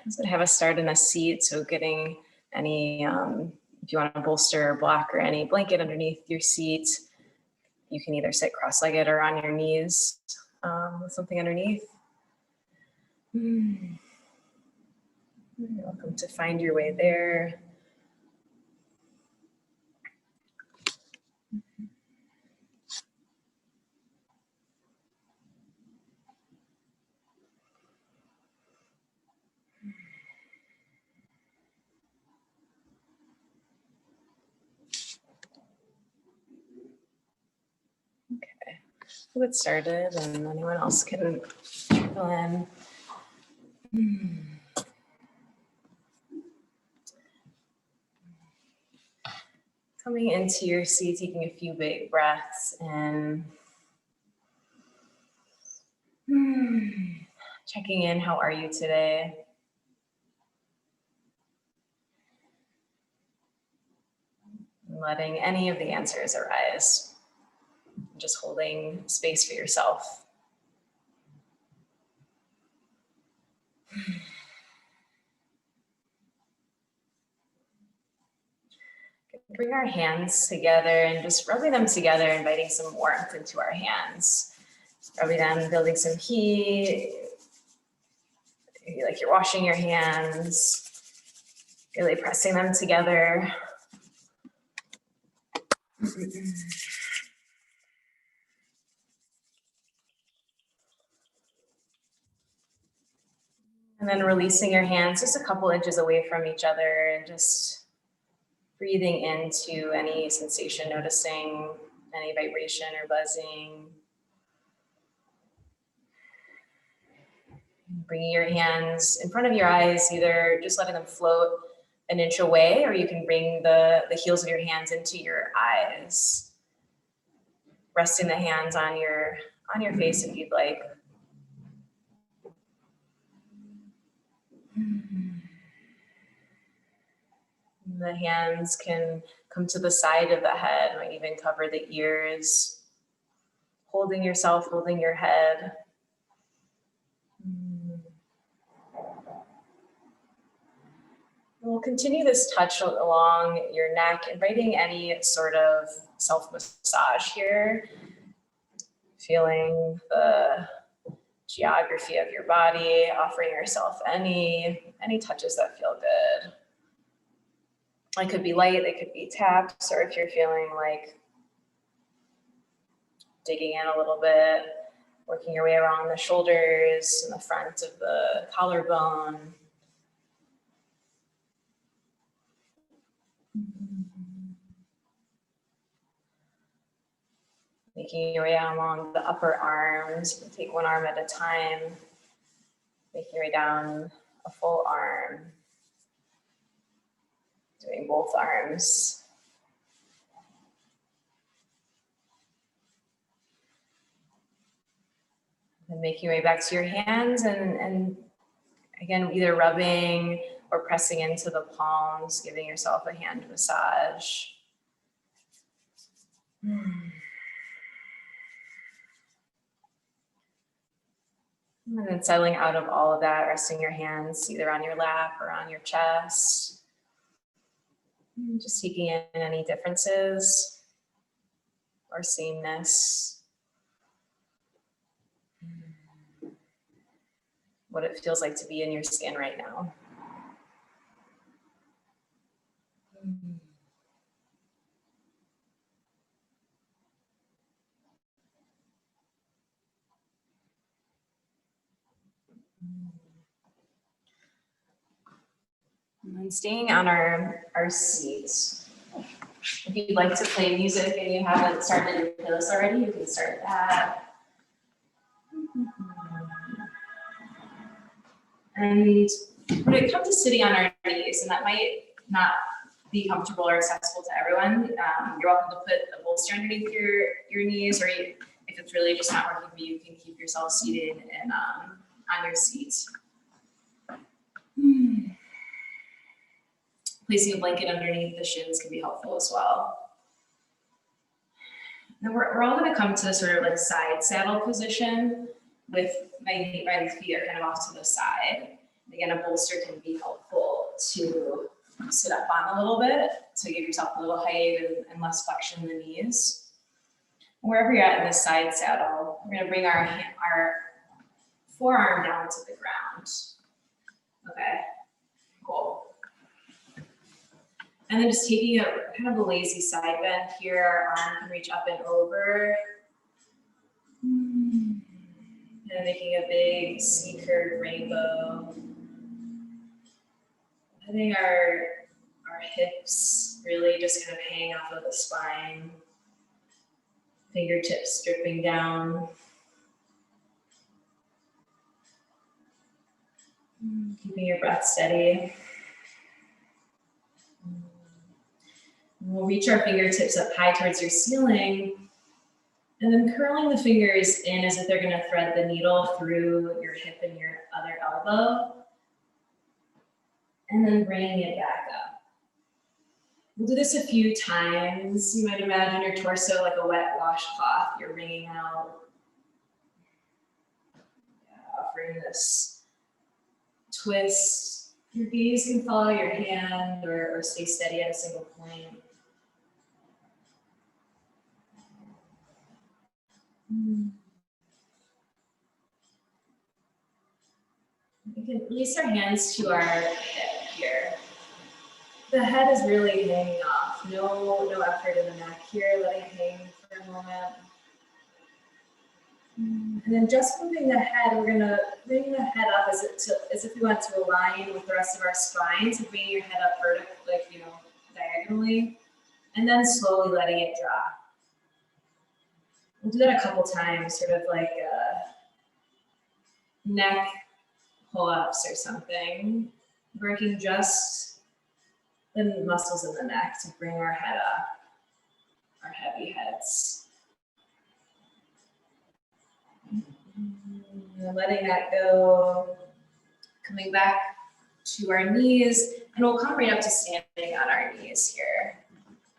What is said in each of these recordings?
This would have us start in a seat, so getting any, if you want to bolster or block or any blanket underneath your seat, you can either sit cross-legged or on your knees with something underneath. You're welcome to find your way there. Okay, we'll get started and anyone else can trickle in. Coming into your seat, taking a few big breaths in. Checking in, how are you today? Letting any of the answers arise. Just holding space for yourself. Bring our hands together and just rubbing them together, inviting some warmth into our hands. Rubbing them, building some heat. Maybe like you're washing your hands. Really pressing them together. And then releasing your hands just a couple inches away from each other and just breathing into any sensation, noticing any vibration or buzzing. Bringing your hands in front of your eyes, either just letting them float an inch away, or you can bring the heels of your hands into your eyes. Resting the hands on your face if you'd like. The hands can come to the side of the head, might even cover the ears. Holding yourself, holding your head. We'll continue this touch along your neck, inviting any sort of self-massage here. Feeling the geography of your body, offering yourself any touches that feel good. It could be light, it could be taps, or if you're feeling like digging in a little bit, working your way around the shoulders and the front of the collarbone. Making your way along the upper arms. Take one arm at a time. Making your way down a full arm. Doing both arms. And making your way back to your hands and again, either rubbing or pressing into the palms, giving yourself a hand massage. And then settling out of all of that, resting your hands either on your lap or on your chest. Just taking in any differences or sameness. What it feels like to be in your skin right now. And then staying on our seats. If you'd like to play music and you haven't started your playlist already, you can start that. And when it comes to sitting on our knees, and that might not be comfortable or accessible to everyone, you're welcome to put a bolster underneath your knees, or if it's really just not working for you, you can keep yourself seated and on your seat. Placing a blanket underneath the shins can be helpful as well. Then we're all going to come to sort of like side saddle position with my feet are kind of off to the side. Again, a bolster can be helpful to sit up on a little bit, so give yourself a little height and less flexion in the knees. Wherever you're at in this side saddle, we're gonna bring our forearm down to the ground. Okay, cool. And then just taking a kind of a lazy side bend here, our arm can reach up and over. And making a big C-curve rainbow. Letting our hips really just kind of hang off of the spine. Fingertips dripping down. Keeping your breath steady. We'll reach our fingertips up high towards your ceiling, and then curling the fingers in as if they're going to thread the needle through your hip and your other elbow, and then bringing it back up. We'll do this a few times. You might imagine your torso like a wet washcloth. You're wringing out, offering this twist. Your gaze can follow your hand or stay steady at a single point. We can release our hands to our head here. The head is really hanging off. No effort in the neck here. Let it hang for a moment. And then just moving the head, we're gonna bring the head up as if we want to align with the rest of our spine. So bringing your head up vertically, like, diagonally, and then slowly letting it drop. We'll do that a couple times, sort of like neck pull-ups or something, working just the muscles in the neck to bring our head up, our heavy heads. And letting that go, coming back to our knees, and we'll come right up to standing on our knees here.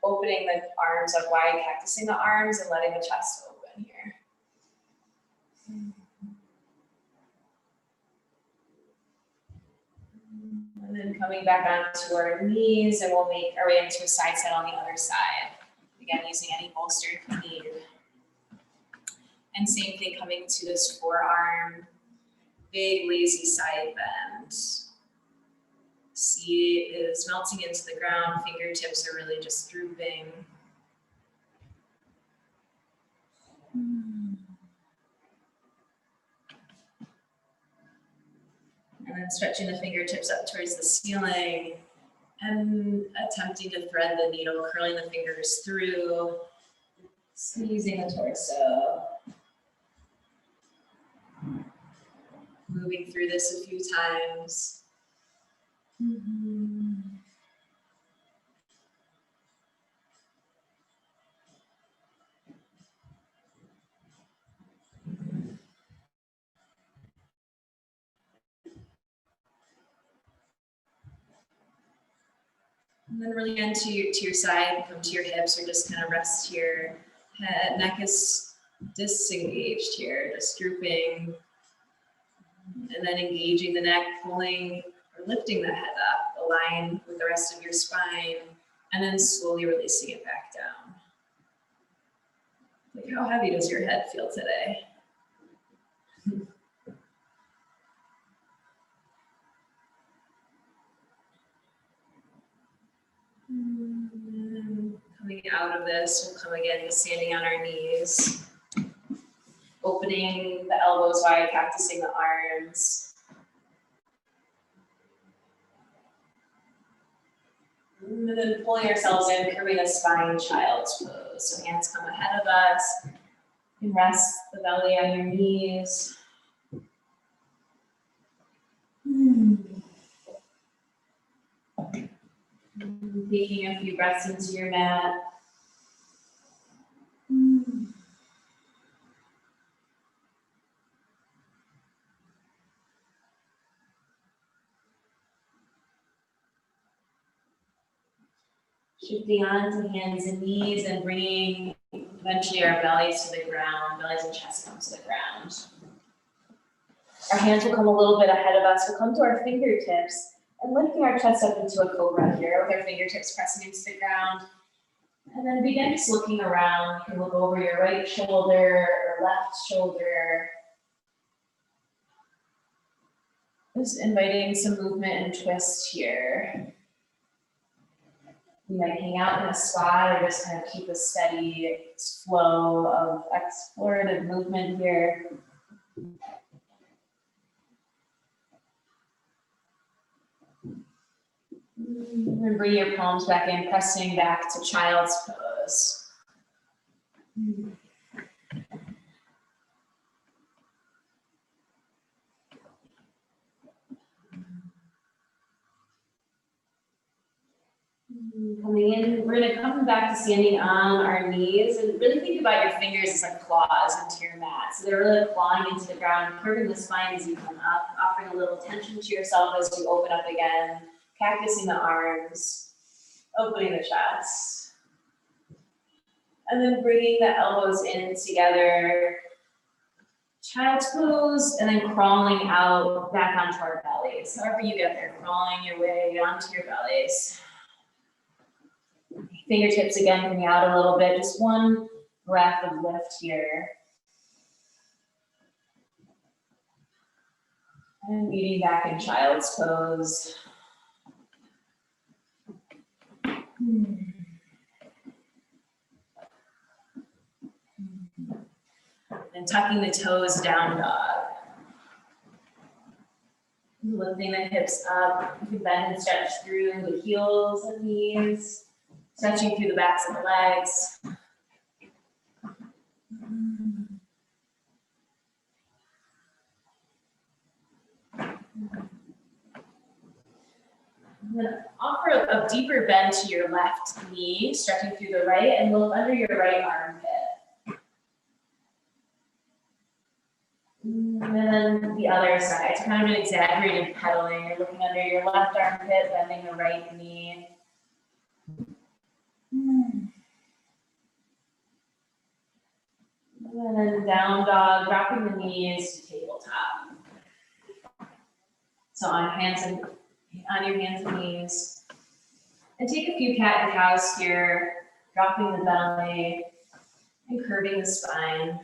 Opening the arms up wide, cactusing the arms, and letting the chest open here. And then coming back onto our knees, and we'll make our way into a side set on the other side. Again, using any bolster if you need. And same thing, coming to this forearm, big lazy side bend. Seat is melting into the ground, fingertips are really just drooping. And then stretching the fingertips up towards the ceiling and attempting to thread the needle, curling the fingers through, squeezing the torso. Moving through this a few times. And then really again to your side, come to your hips, or just kind of rest here. Head, neck is disengaged here, just drooping. And then engaging the neck, pulling or lifting the head up, align with the rest of your spine, and then slowly releasing it back down. Like, how heavy does your head feel today? Coming out of this, we'll come again to standing on our knees. Opening the elbows wide, cactusing the arms. And then pulling ourselves in, curving the spine, child's pose. So hands come ahead of us. You can rest the belly on your knees. Taking a few breaths into your mat. Shifting on to hands and knees and bringing eventually our bellies to the ground, bellies and chest come to the ground. Our hands will come a little bit ahead of us. We'll come to our fingertips and lifting our chest up into a cobra here with our fingertips pressing into the ground. And then begin just looking around. You can look over your right shoulder or left shoulder. Just inviting some movement and twist here. You might hang out in a spot or just kind of keep a steady flow of explorative movement here. And bring your palms back in, pressing back to child's pose. Coming in, we're gonna come back to standing on our knees and really think about your fingers as like claws into your mat. So they're really clawing into the ground, curving the spine as you come up, offering a little tension to yourself as you open up again, cactusing the arms, opening the chest. And then bringing the elbows in together, child's pose, and then crawling out back onto our bellies. However you get there, crawling your way onto your bellies. Fingertips again coming out a little bit, just one breath of lift here. And meeting back in child's pose. And tucking the toes down dog. Lifting the hips up. You can bend and stretch through the heels and knees. Stretching through the backs of the legs. And then offer a deeper bend to your left knee, stretching through the right, and look under your right armpit. And then the other side, it's kind of an exaggerated pedaling. You're looking under your left armpit, bending the right knee. And then down dog, dropping the knees to tabletop. So on your hands and knees. And take a few cat and cows here, dropping the belly and curving the spine.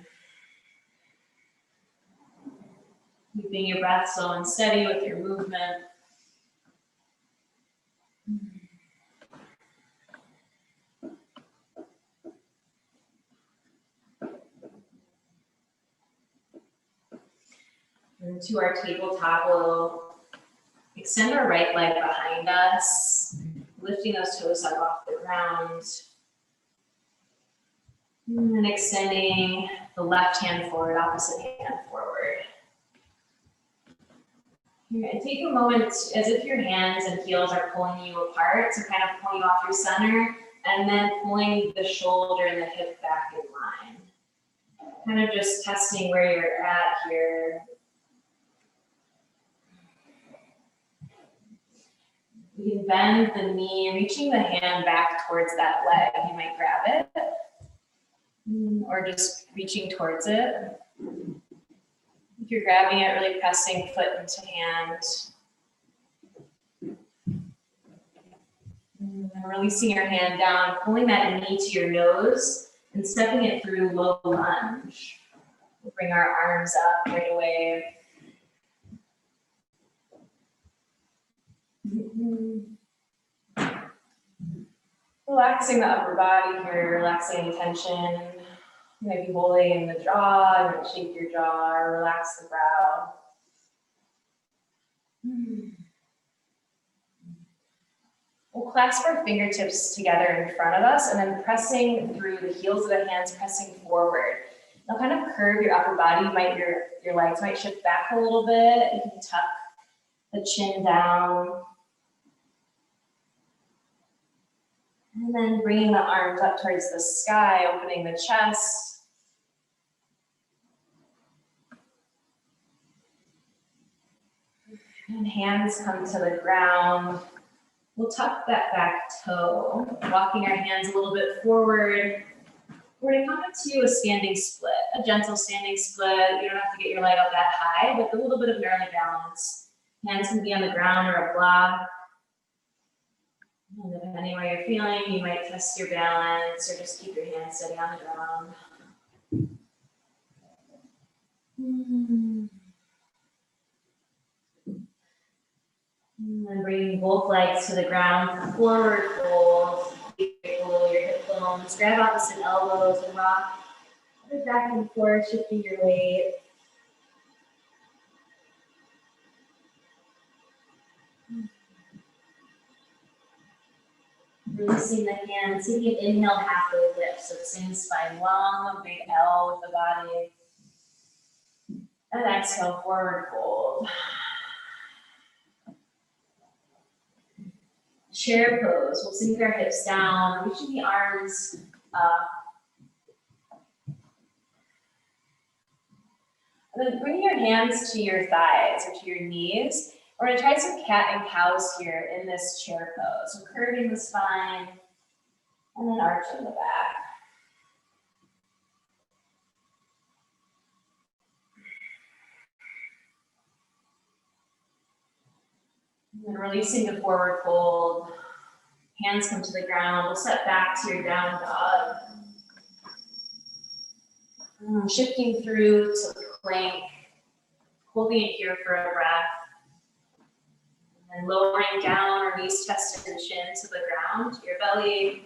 Keeping your breath slow and steady with your movement. And to our tabletop, we'll extend our right leg behind us, lifting those toes up off the ground. And then extending the left hand forward, opposite hand forward. And take a moment as if your hands and heels are pulling you apart, so kind of pulling you off your center, and then pulling the shoulder and the hip back in line. Kind of just testing where you're at here. You can bend the knee, reaching the hand back towards that leg. You might grab it, or just reaching towards it. If you're grabbing it, really pressing foot into hand. And releasing your hand down, pulling that knee to your nose, and stepping it through low lunge. We'll bring our arms up right away. Relaxing the upper body here, relaxing any tension. You might be holding in the jaw, you might shake your jaw, or relax the brow. We'll clasp our fingertips together in front of us and then pressing through the heels of the hands, pressing forward. Now kind of curve your upper body. Your legs might shift back a little bit. You can tuck the chin down. And then bringing the arms up towards the sky, opening the chest. And hands come to the ground. We'll tuck that back toe, walking our hands a little bit forward, We're gonna come into a standing split, a gentle standing split. You don't have to get your leg up that high, but a little bit of nearly balance. Hands can be on the ground or a block. And depending where you're feeling, you might test your balance or just keep your hands steady on the ground. And then bringing both legs to the ground, forward fold, below your hip bones, grab opposite elbows and rock back and forth, shifting your weight. Releasing the hands, taking an inhale, halfway lift, so same spine long, a big L with the body. And exhale, forward fold. Chair pose, we'll sink our hips down, reaching the arms up. And then bring your hands to your thighs or to your knees. We're gonna try some cat and cows here in this chair pose. So curving the spine and then arching the back. And then releasing the forward fold. Hands come to the ground. We'll set back to your down dog. Shifting through to plank. Holding it here for a breath. And lowering down, our knees, chest, and chin to the ground, to your belly.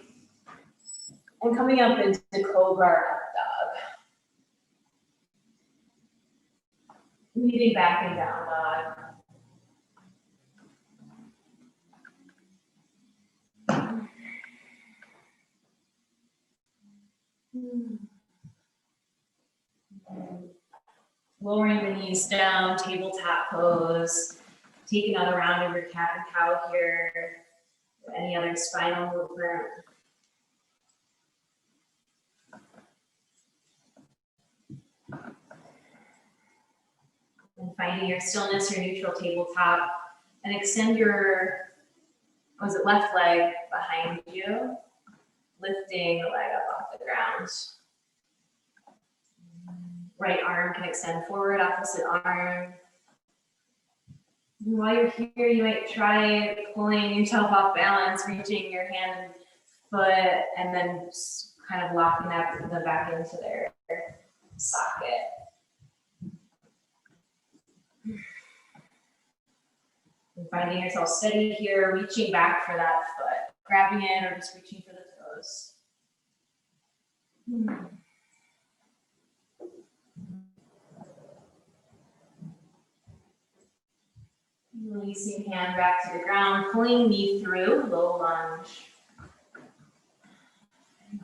And coming up into Cobra or Up Dog. Moving back and down dog. Lowering the knees down, tabletop pose. Take another round of your cat and cow here. Or any other spinal movement. And finding your stillness, your neutral tabletop. And extend your, left leg behind you. Lifting the leg up off the ground. Right arm can extend forward, opposite arm. And while you're here, you might try pulling yourself off balance, reaching your hand and foot, and then just kind of locking them back into their socket. And finding yourself steady here, reaching back for that foot, grabbing it or just reaching for the toes. Releasing hand back to the ground, pulling knee through, low lunge.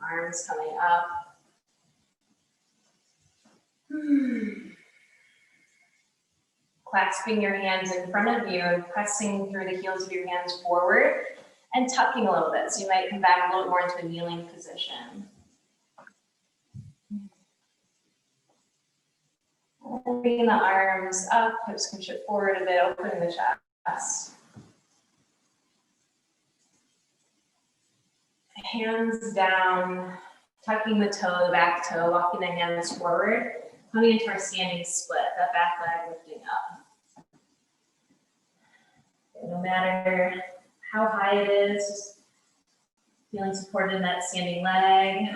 Arms coming up. Clasping your hands in front of you and pressing through the heels of your hands forward and tucking a little bit. So you might come back a little more into a kneeling position. And bringing the arms up, hips can shift forward a bit, opening the chest. Hands down, tucking the toe, the back toe, walking the hands forward, coming into our standing split, that back leg lifting up. No matter how high it is, just feeling supported in that standing leg.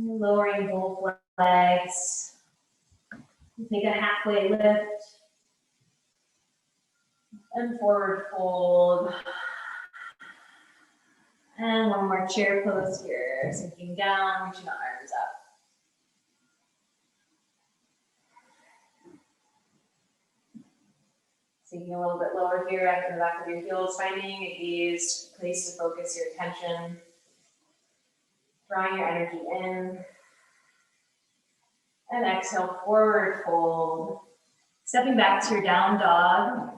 Lowering both legs. Take a halfway lift. And forward fold. And one more chair pose here. Sinking down, reaching the arms up. Sinking a little bit lower here after the back of your heels, finding a gaze, place to focus your attention. Drawing your energy in. And exhale, forward fold. Stepping back to your down dog.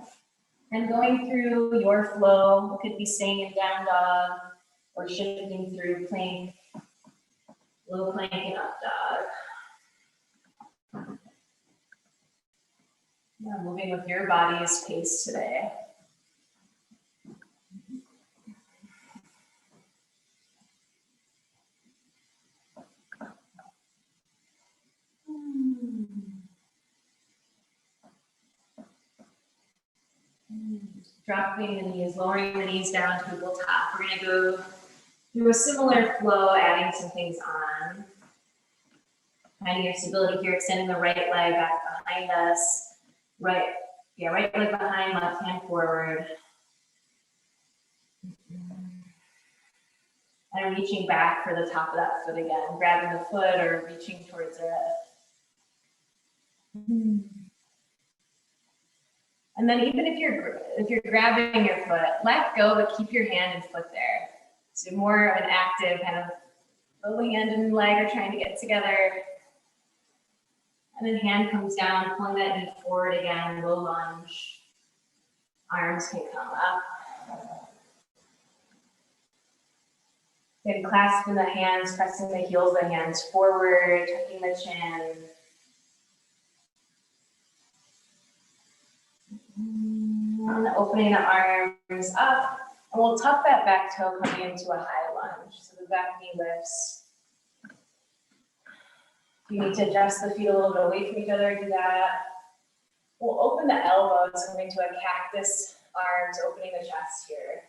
And going through your flow, could be staying in down dog or shifting through plank, low plank and up dog. Yeah, moving with your body's pace today. Dropping the knees, lowering the knees down, tabletop. We're gonna go through a similar flow, adding some things on. Finding your stability here, extending the right leg back behind us. Right leg behind, left hand forward. And reaching back for the top of that foot again, grabbing the foot or reaching towards it. And then even if you're grabbing your foot, let go, but keep your hand and foot there. So more of an active kind of little hand and leg are trying to get together. And then hand comes down, pulling that knee forward again, low lunge. Arms can come up. Then clasping the hands, pressing the heels of the hands forward, tucking the chin. And opening the arms up. And we'll tuck that back toe coming into a high lunge. So the back knee lifts. If you need to adjust the feet a little bit away from each other, do that. We'll open the elbows, coming to a cactus arms, opening the chest here.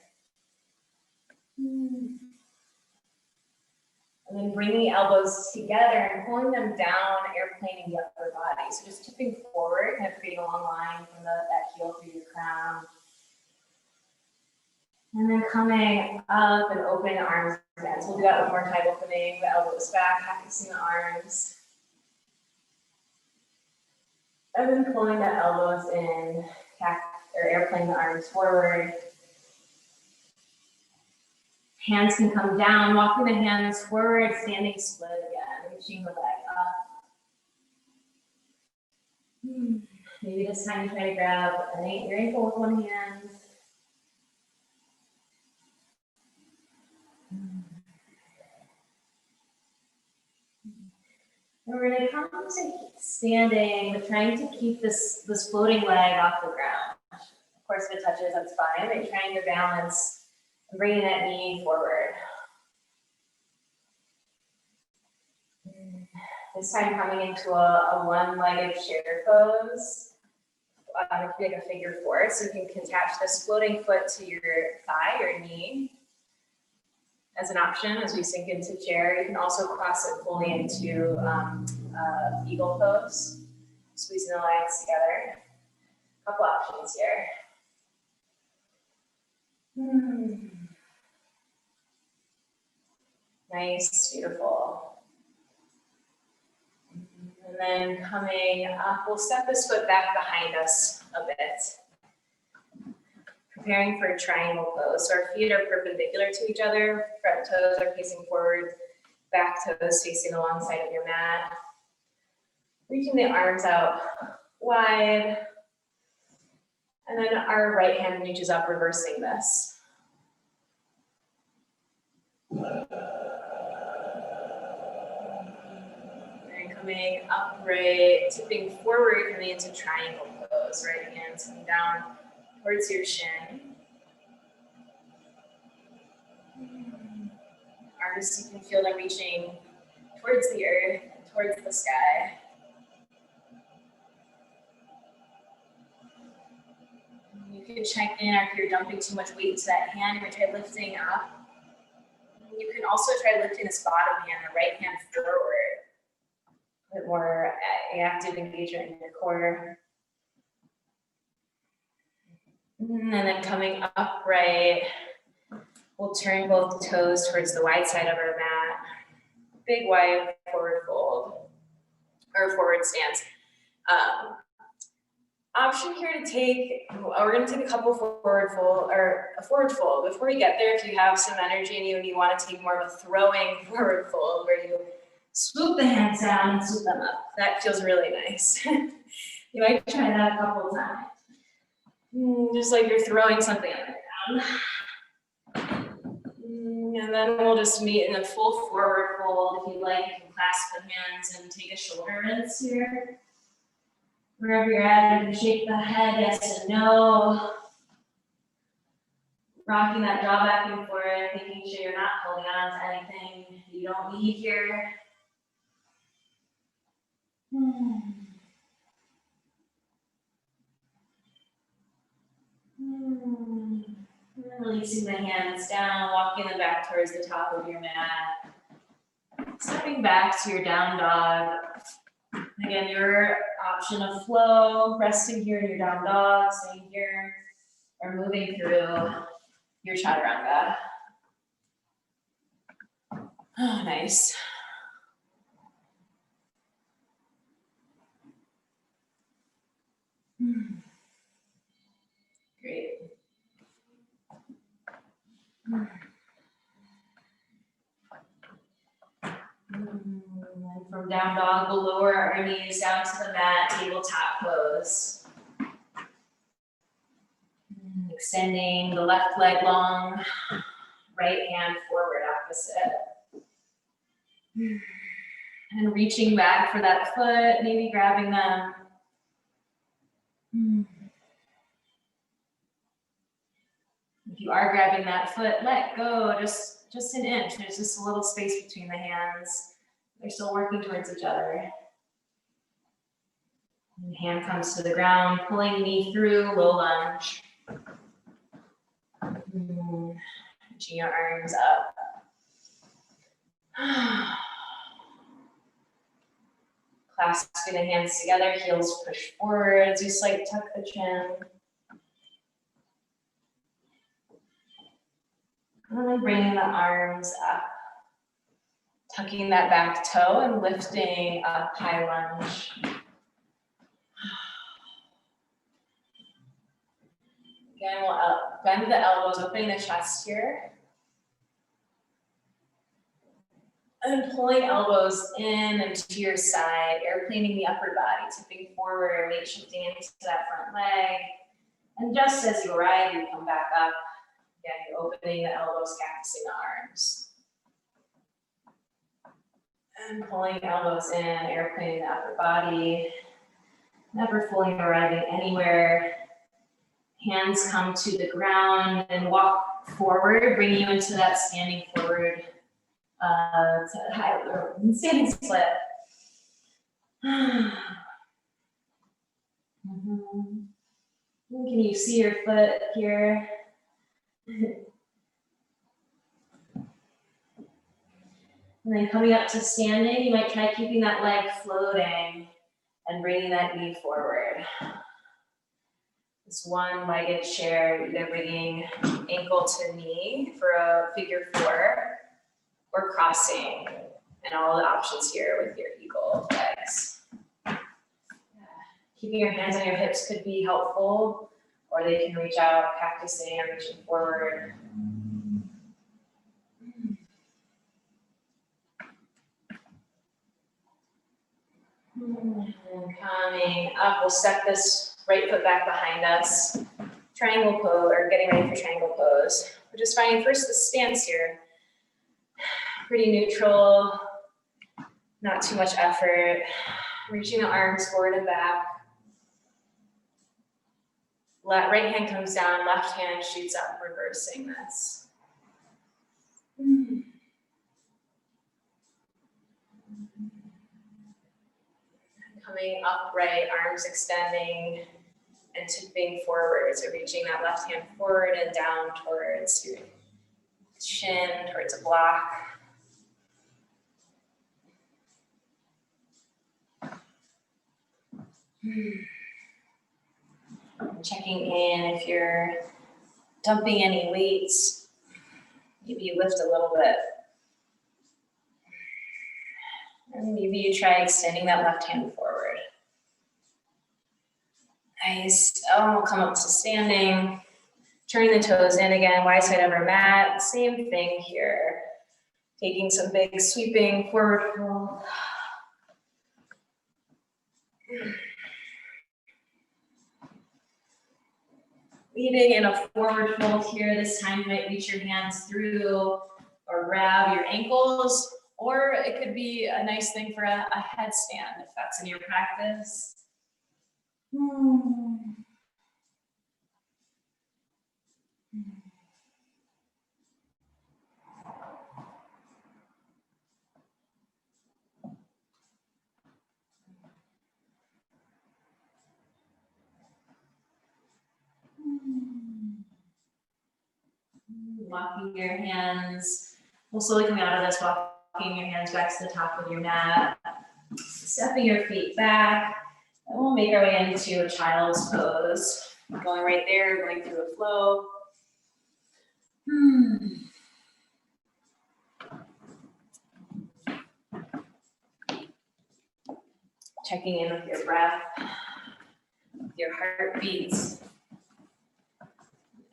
And then bringing the elbows together and pulling them down, airplaning the upper body. So just tipping forward, kind of creating a long line from that heel through your crown. And then coming up and opening the arms again. So we'll do that one more time, opening the elbows back, cactusing the arms. And then pulling the elbows in, or airplaning the arms forward. Hands can come down, walking the hands forward, standing split again, reaching the leg up. Maybe this time you try to grab your ankle with one hand. And we're going to come to standing, but trying to keep this floating leg off the ground. Of course, if it touches, that's fine, but trying to balance. Bringing that knee forward. This time coming into a one-legged chair pose. Make a figure four, so you can attach this floating foot to your thigh or knee as an option as we sink into chair. You can also cross it fully into eagle pose, squeezing the legs together. A couple options here. Nice, beautiful. And then coming up, we'll step this foot back behind us a bit. Preparing for a triangle pose. So our feet are perpendicular to each other. Front toes are facing forward, back toes facing alongside of your mat. Reaching the arms out wide. And then our right hand reaches up, reversing this. Coming upright, tipping forward, coming into triangle pose. Right hands coming down towards your shin. Arms, you can feel them reaching towards the earth, towards the sky. You can check in if you're dumping too much weight into that hand. You can try lifting up. You can also try lifting this bottom hand, the right hand forward. A bit more active engagement in your core. And then coming upright, we'll turn both toes towards the wide side of our mat. Big wide forward fold, or forward stance. Option here to take, we're going to take a couple forward fold, or a forward fold. Before we get there, if you have some energy in you and you want to take more of a throwing forward fold where you swoop the hands down and swoop them up. That feels really nice. You might try that a couple of times. Just like you're throwing something on the ground. And then we'll just meet in a full forward fold. If you'd like, you can clasp the hands and take a shoulder rinse here. Wherever you're at, you can shake the head, yes and no. Rocking that jaw back and forth, making sure you're not holding on to anything you don't need here. Releasing the hands down, walking them back towards the top of your mat. Stepping back to your down dog. Again, your option of flow, resting here in your down dog, staying here, or moving through your chaturanga. Oh, nice. Great. And from down dog, we'll lower our knees down to the mat, tabletop pose. Extending the left leg long, right hand forward opposite. And reaching back for that foot, maybe grabbing them. If you are grabbing that foot, let go just an inch. There's just a little space between the hands. They're still working towards each other. And hand comes to the ground, pulling knee through, low lunge. Reaching your arms up. Clasping the hands together, heels push forward. Do slight tuck the chin. And then bringing the arms up. Tucking that back toe and lifting up, high lunge. Again, we'll bend the elbows, opening the chest here. And pulling elbows in and to your side, airplaning the upper body, tipping forward, weight shifting into that front leg. And just as you arrive, you come back up. Again, you're opening the elbows, cactusing the arms. And pulling elbows in, airplaning the upper body. Never fully arriving anywhere. Hands come to the ground and walk forward, bringing you into that standing forward. Standing split. Can you see your foot here? And then coming up to standing, you might try keeping that leg floating and bringing that knee forward. This one-legged chair, either bringing ankle to knee for a figure four, or crossing, and all the options here with your eagle legs. Keeping your hands on your hips could be helpful, or they can reach out, cactusing and reaching forward. And coming up, we'll step this right foot back behind us. Triangle pose, or getting ready for triangle pose. We're just finding first the stance here. Pretty neutral, not too much effort. Reaching the arms forward and back. Right hand comes down, left hand shoots up, reversing this. Coming upright, arms extending and tipping forward. So reaching that left hand forward and down towards your shin, towards a block. Checking in if you're dumping any weights. Maybe you lift a little bit. And maybe you try extending that left hand forward. Nice. Oh, we'll come up to standing. Turning the toes in again, wide side over mat. Same thing here. Taking some big sweeping forward fold. Leading in a forward fold here. This time you might reach your hands through or grab your ankles, or it could be a nice thing for a headstand if that's in your practice. walking your hands. We'll slowly come out of this, walking your hands back to the top of your mat, stepping your feet back, and we'll make our way into a child's pose. Going right there, going through a flow. Checking in with your breath, your heartbeats,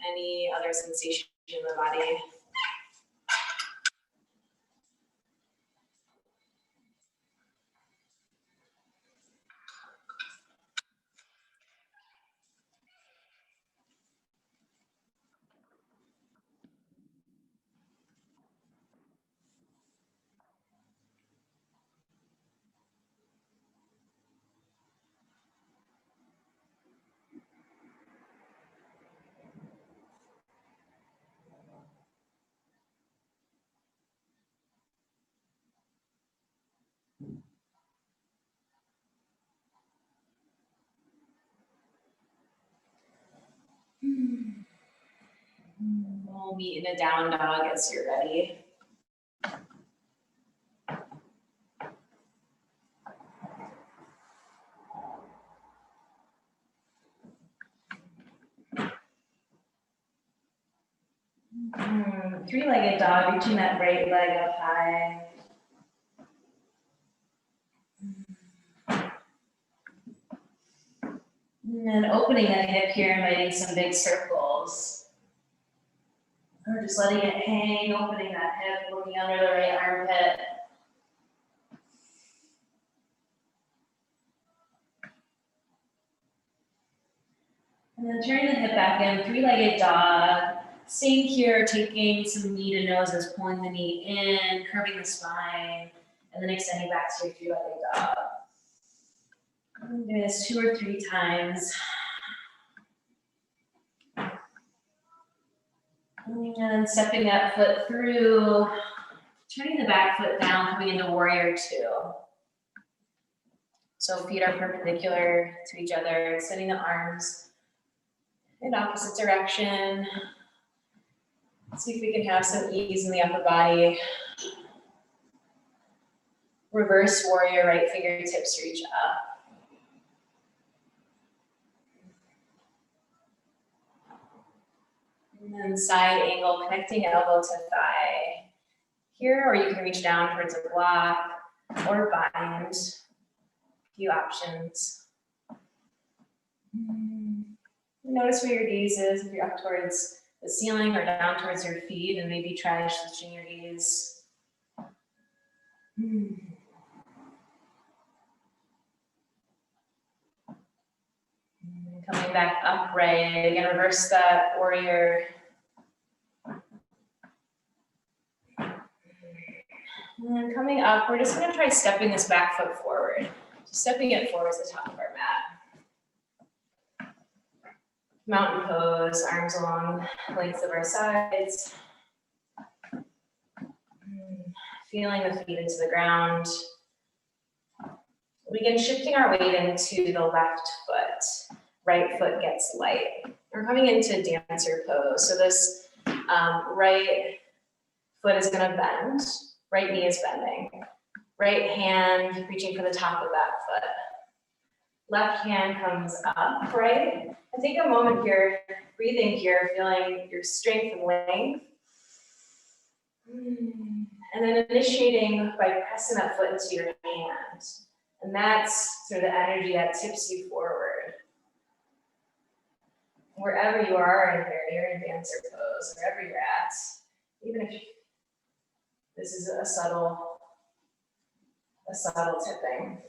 any other sensation in the body. We'll meet in a down dog as you're ready. Three-legged dog, reaching that right leg up high. And then opening that hip here, inviting some big circles. Or just letting it hang, opening that hip, looking under the right armpit. And then turning the hip back in, three-legged dog. Staying here, taking some knee to noses, pulling the knee in, curving the spine, and then extending back to your three-legged dog. I'm doing this 2 or 3 times. And stepping that foot through, turning the back foot down, coming into warrior 2. So feet are perpendicular to each other, extending the arms in opposite direction. See if we can have some ease in the upper body. Reverse warrior, right fingertips reach up. And then side angle, connecting elbow to thigh. Here, or you can reach down towards a block or bind. A few options. Notice where your gaze is, if you're up towards the ceiling or down towards your feet, and maybe try switching your gaze. Coming back upright, again, reverse that warrior. And then coming up, we're just gonna try stepping this back foot forward. So stepping it forward to the top of our mat. Mountain pose, arms along the length of our sides. Feeling the feet into the ground. We begin shifting our weight into the left foot. Right foot gets light. We're coming into dancer pose. So this right foot is gonna bend. Right knee is bending. Right hand reaching for the top of that foot. Left hand comes up, right? And take a moment here, breathing here, feeling your strength and length. And then initiating by pressing that foot into your hand. And that's sort of the energy that tips you forward. Wherever you are you're in dancer pose, wherever you're at, even if this is a subtle tipping.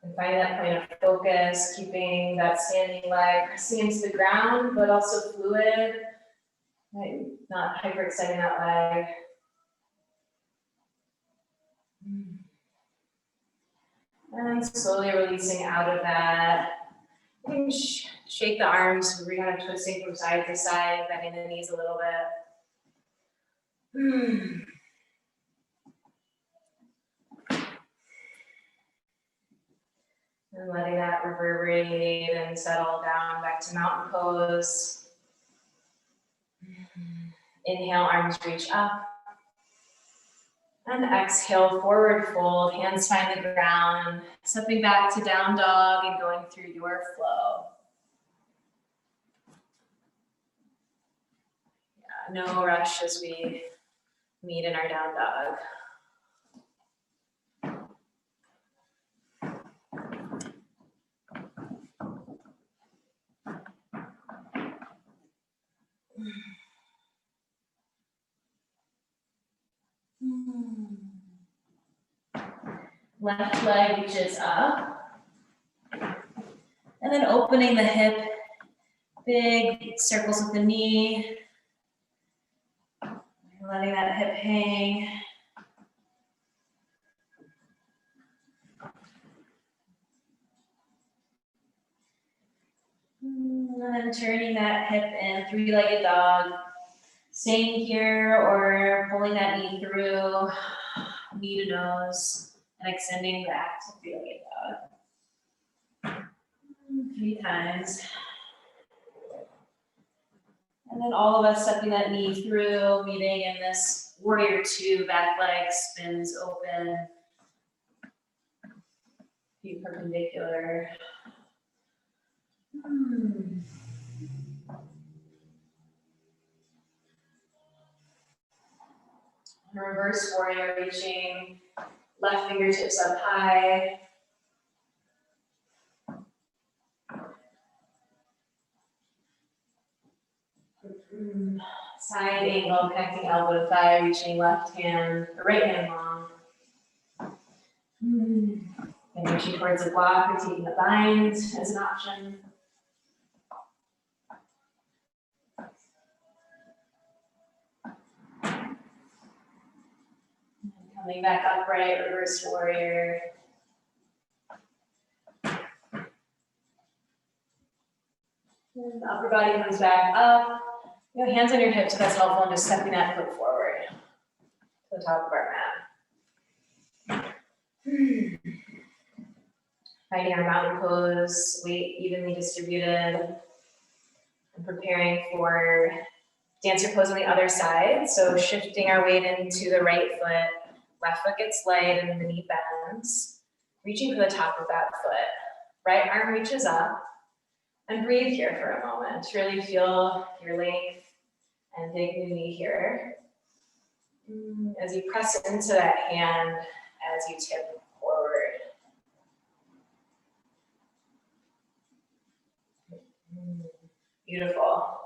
And find that point of focus, keeping that standing leg pressing into the ground, but also fluid, right? Not hyperextending that leg. And slowly releasing out of that. You can shake the arms, we're kind of twisting from side to side, bending the knees a little bit. And letting that reverberate and settle down back to mountain pose. Inhale, arms reach up. And exhale, forward fold, hands find the ground, stepping back to down dog and going through your flow. Yeah, no rush as we meet in our down dog. Left leg reaches up. And then opening the hip, big circles with the knee. Letting that hip hang. And then turning that hip in, three-legged dog. Staying here or pulling that knee through, knee to nose, and extending back to three-legged dog. 3 times. And then all of us stepping that knee through, meeting in this warrior 2, back leg spins open, feet perpendicular. Reverse warrior, reaching left fingertips up high. Side angle, connecting elbow to thigh, reaching left hand, or right hand long. And reaching towards a block or taking the bind as an option. Coming back upright, reverse warrior. And the upper body comes back up. You know, hands on your hips if that's helpful, and just stepping that foot forward to the top of our mat. Finding our mountain pose, weight evenly distributed, and preparing for dancer pose on the other side. So shifting our weight into the right foot, left foot gets light and the knee bends. Reaching for the top of that foot. Right arm reaches up. And breathe here for a moment. Really feel your length and big new knee here. As you press into that hand as you tip forward. Beautiful.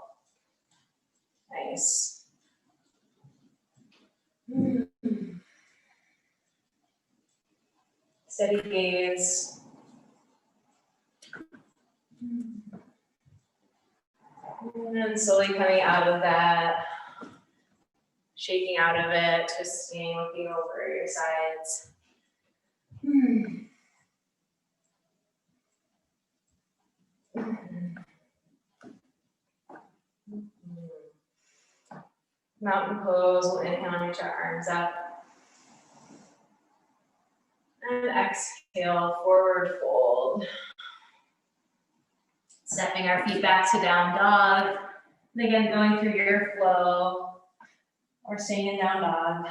Nice. Steady gaze. And then slowly coming out of that, shaking out of it, twisting, looking over your sides. Mountain pose, we'll inhale and reach our arms up. And exhale, forward fold. Stepping our feet back to down dog. And again, going through your flow or staying in down dog.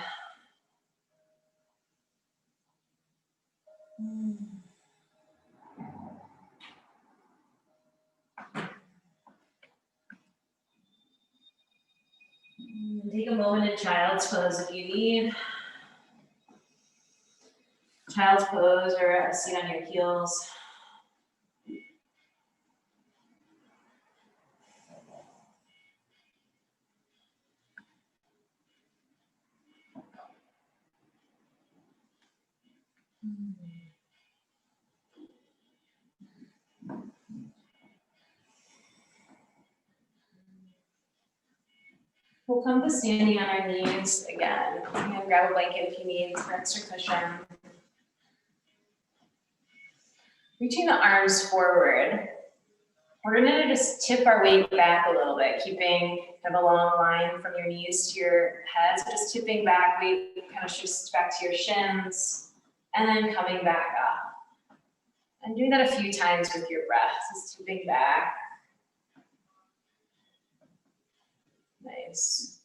Take a moment in child's pose if you need. Child's pose or a seat on your heels. We'll come to standing on our knees again. And grab a blanket if you need for extra cushion. Reaching the arms forward. We're gonna just tip our weight back a little bit, keeping kind of a long line from your knees to your head. So just tipping back, weight kind of shifts back to your shins, and then coming back up. And doing that a few times with your breath, just tipping back. Nice.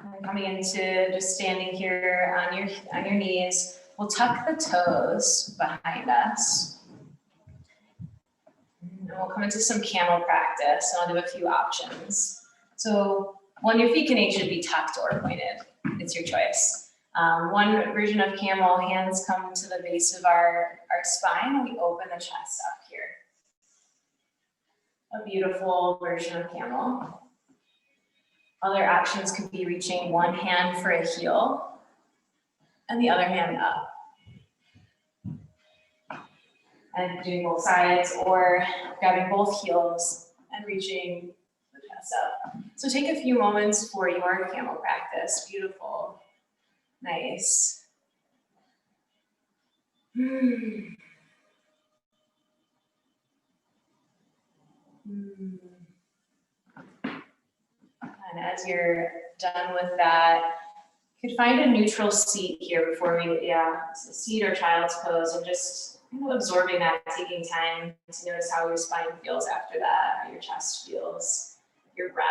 And coming into just standing here on your knees, we'll tuck the toes behind us. And we'll come into some camel practice, and I'll do a few options. So one, your feet can should be tucked or pointed. It's your choice. One version of camel, hands come to the base of our spine, and we open the chest up here. A beautiful version of camel. Other options could be reaching one hand for a heel and the other hand up. And doing both sides, or grabbing both heels and reaching the chest up. So take a few moments for your camel practice. Beautiful. Nice. And as you're done with that, you could find a neutral seat here before we, so seat or child's pose, and just kind of absorbing that, taking time to notice how your spine feels after that, how your chest feels, your breath.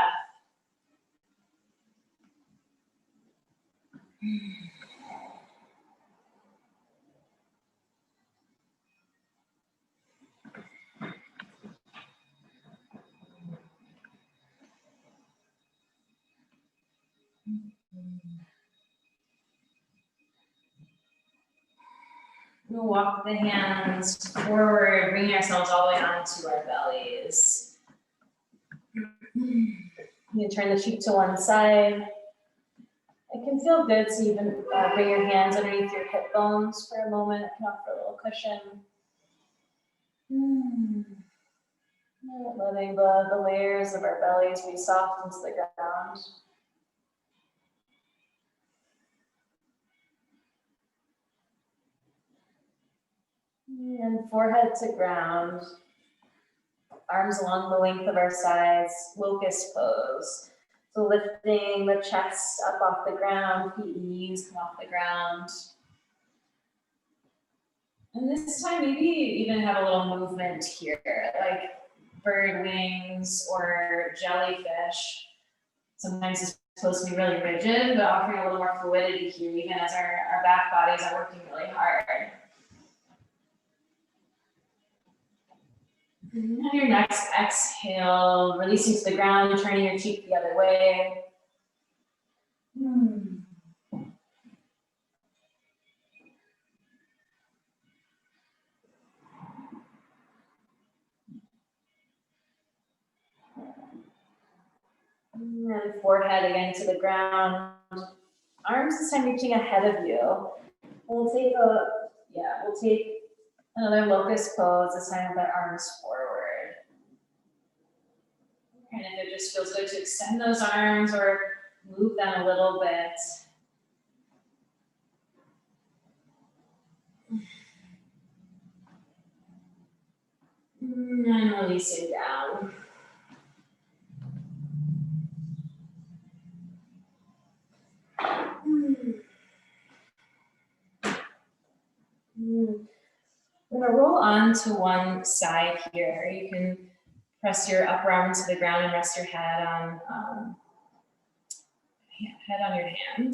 We'll walk the hands forward, bringing ourselves all the way onto our bellies. You can turn the cheek to one side. It can feel good to even bring your hands underneath your hip bones for a moment. It can offer a little cushion. Letting the layers of our bellies be soft into the ground. And forehead to ground. Arms along the length of our sides, locust pose. So lifting the chest up off the ground, feet and knees come off the ground. And this time, maybe even have a little movement here, like bird wings or jellyfish. Sometimes it's supposed to be really rigid, but offering a little more fluidity here, even as our back bodies are working really hard. And on your next exhale, releasing to the ground, turning your cheek the other way. And forehead again to the ground. Arms this time reaching ahead of you. We'll take another locust pose, this time with our arms forward. And if it just feels good to extend those arms or move them a little bit. And releasing down. We're going to roll on to one side here. You can press your upper arm into the ground and rest your head on your hand.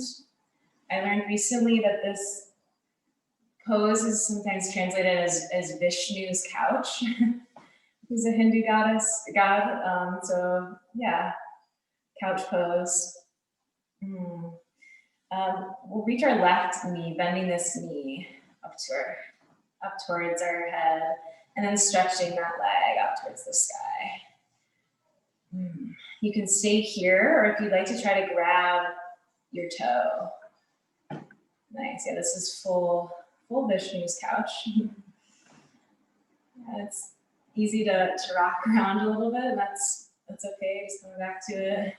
I learned recently that this pose is sometimes translated as Vishnu's couch. He's a Hindu god. So yeah, couch pose. We'll reach our left knee, bending this knee up towards our head, and then stretching that leg out towards the sky. You can stay here, or if you'd like to try to grab your toe. Nice. Yeah, this is full Vishnu's couch. Yeah, it's easy to rock around a little bit, and that's okay. Just coming back to it.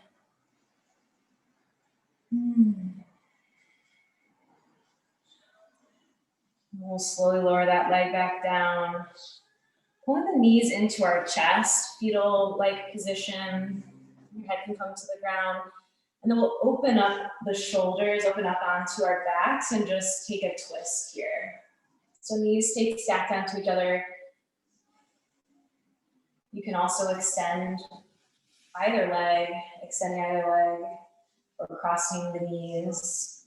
We'll slowly lower that leg back down. Pulling the knees into our chest, fetal-like position. Your head can come to the ground. And then we'll open up the shoulders, open up onto our backs, and just take a twist here. So knees stay stacked onto each other. You can also extending either leg, or crossing the knees.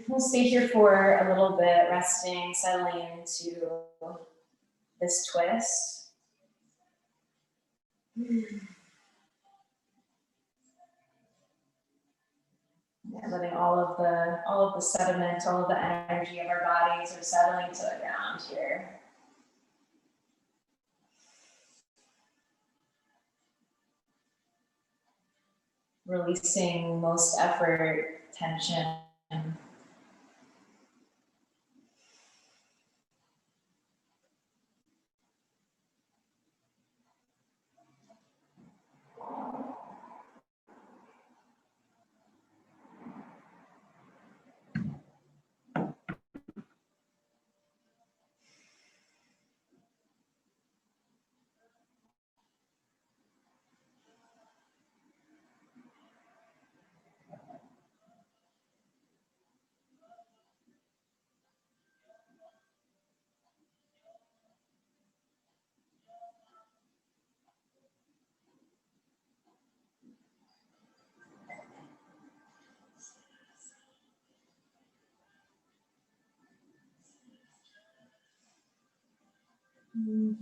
We'll stay here for a little bit, resting, settling into this twist. Yeah, letting all of the sediment, all of the energy of our bodies are settling to the ground here. Releasing most effort, tension.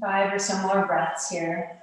Five or so more breaths here.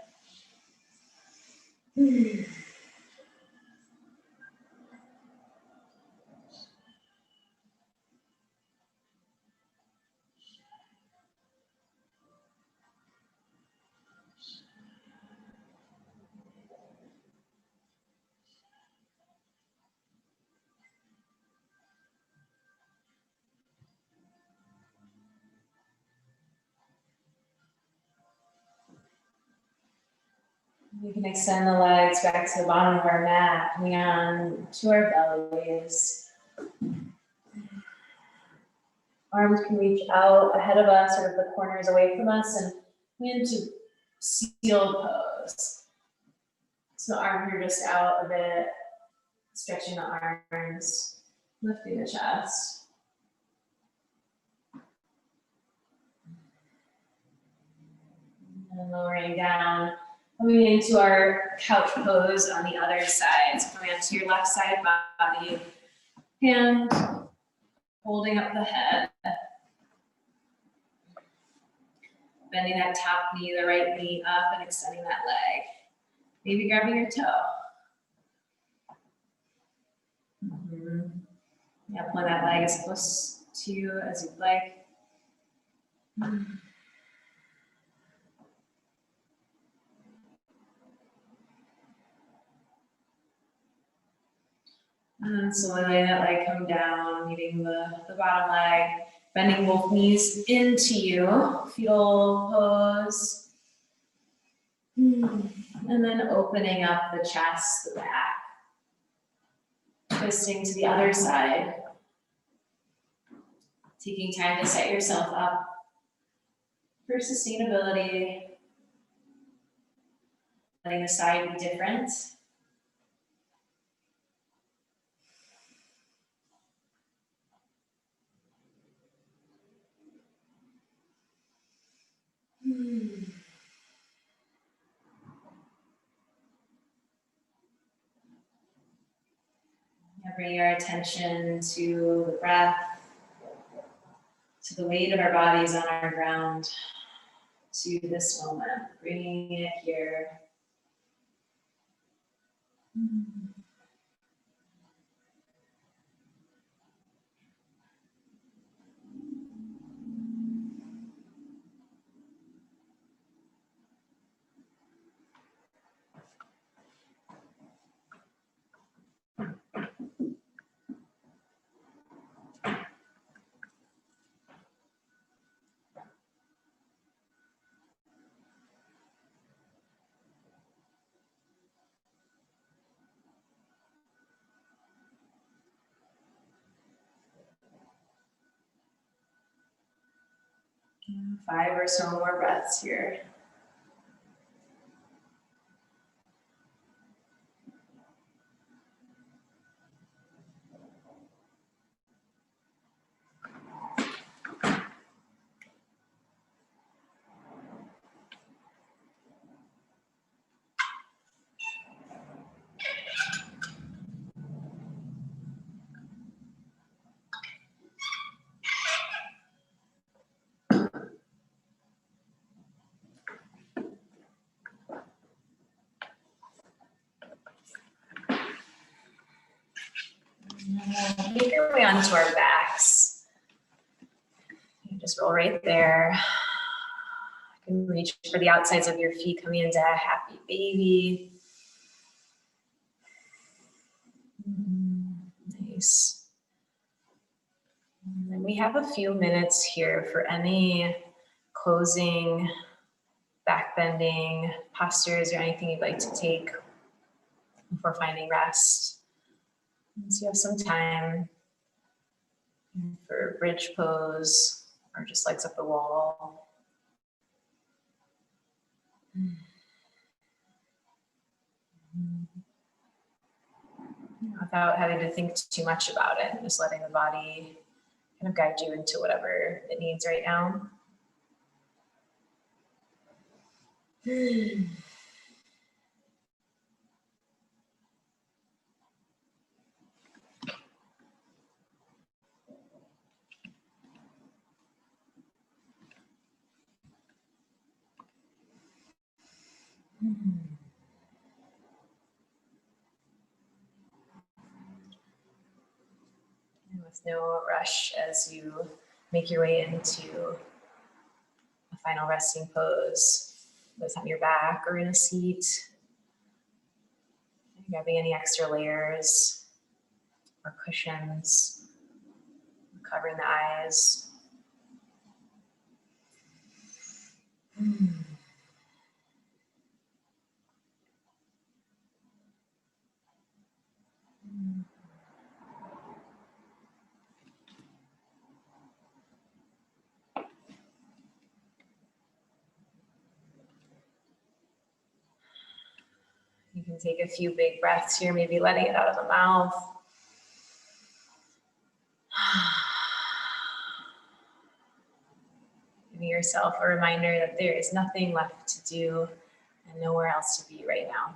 We can extend the legs back to the bottom of our mat, coming on to our bellies. Arms can reach out ahead of us, sort of the corners away from us, and we into seal pose. So the arms are just out a bit, stretching the arms, lifting the chest. And lowering down, coming into our couch pose on the other side. So coming onto your left side body, hand holding up the head. Bending that top knee, the right knee up and extending that leg. Maybe grabbing your toe. Yeah, pull that leg as close to you as you'd like. And slowly letting that leg come down, meeting the bottom leg, bending both knees into you, fetal pose. And then opening up the chest, the back. Twisting to the other side. Taking time to set yourself up for sustainability. Letting the side be different. Now bring our attention to the breath, to the weight of our bodies on our ground, to this moment, bringing it here. 5 or so more breaths here. make your way onto our backs. You just roll right there. You can reach for the outsides of your feet, coming into a happy baby. Nice. And we have a few minutes here for any closing, back bending postures or anything you'd like to take before finding rest. So you have some time for bridge pose or just legs up the wall. Without having to think too much about it, just letting the body kind of guide you into whatever it needs right now. And with no rush as you make your way into a final resting pose, whether it's on your back or in a seat, grabbing any extra layers or cushions, covering the eyes. You can take a few big breaths here, maybe letting it out of the mouth. Giving yourself a reminder that there is nothing left to do and nowhere else to be right now.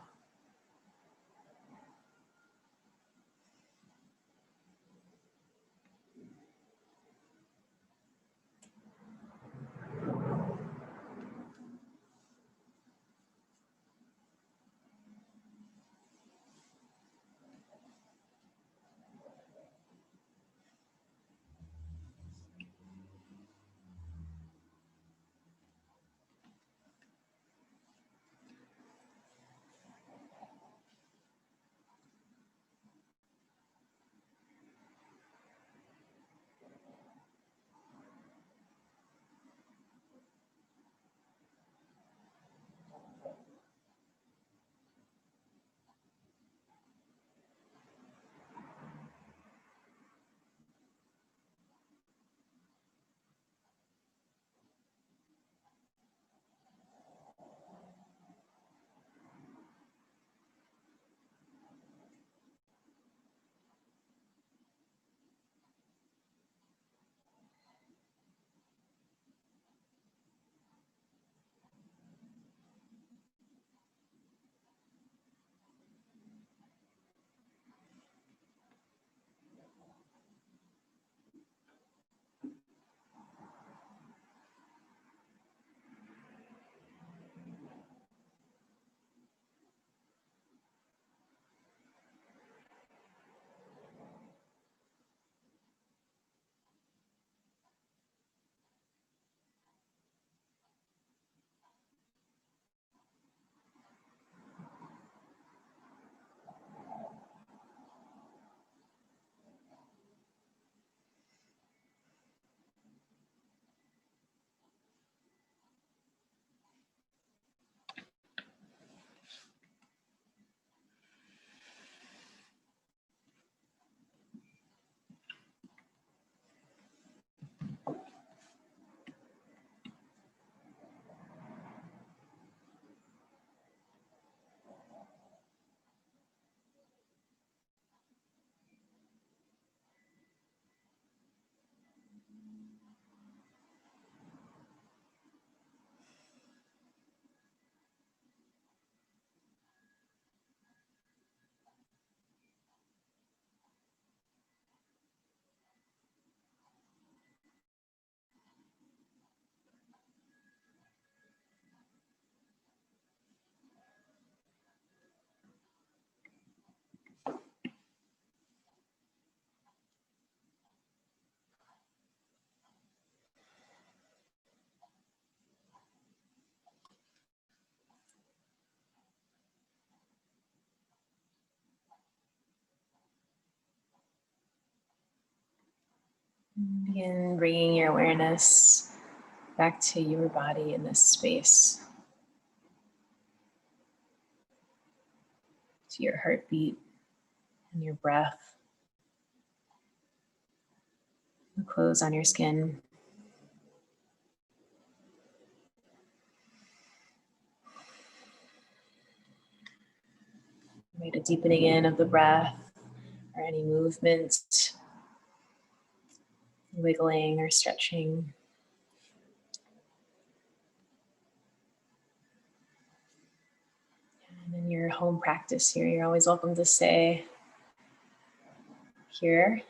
Begin bringing your awareness back to your body in this space, to your heartbeat and your breath, the clothes on your skin. Create a deepening in of the breath or any movement, wiggling or stretching. And in your home practice here, you're always welcome to stay here.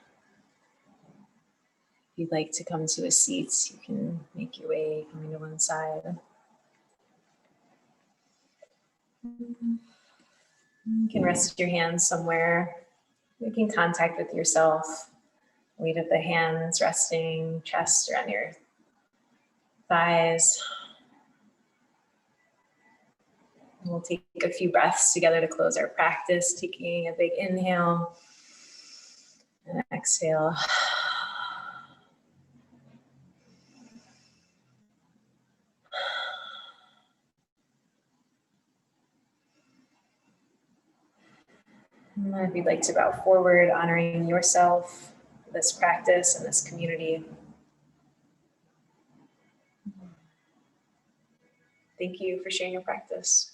If you'd like to come to a seat, you can make your way coming to one side. You can rest your hands somewhere, making contact with yourself. Weight of the hands resting, chest or on your thighs. And we'll take a few breaths together to close our practice, taking a big inhale and exhale. And then if you'd like to bow forward, honoring yourself, this practice and this community. Thank you for sharing your practice.